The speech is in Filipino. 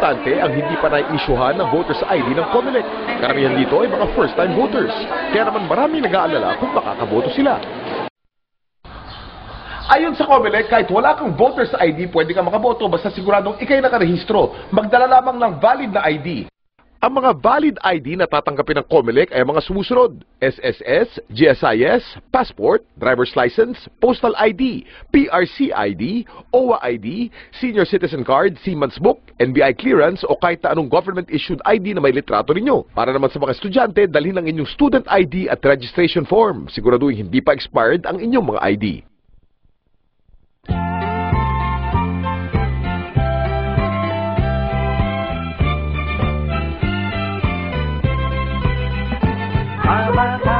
botante ang hindi pa naiisyuhan ng voters ID ng COMELEC. Karamihan dito ay mga first-time voters. Kaya naman maraming nag-aalala kung makakaboto sila. Ayon sa COMELEC, kahit wala kang voter's ID, pwede ka makaboto basta siguradong ikay nakarehistro. Magdala lamang ng valid na ID. Ang mga valid ID na tatanggapin ng COMELEC ay mga sumusunod: SSS, GSIS, passport, driver's license, postal ID, PRC ID, OWA ID, senior citizen card, Seaman's book, NBI clearance o kahit na anong government-issued ID na may litrato ninyo. Para naman sa mga estudyante, dalhin ang inyong student ID at registration form. Siguraduhin hindi pa expired ang inyong mga ID. Bye.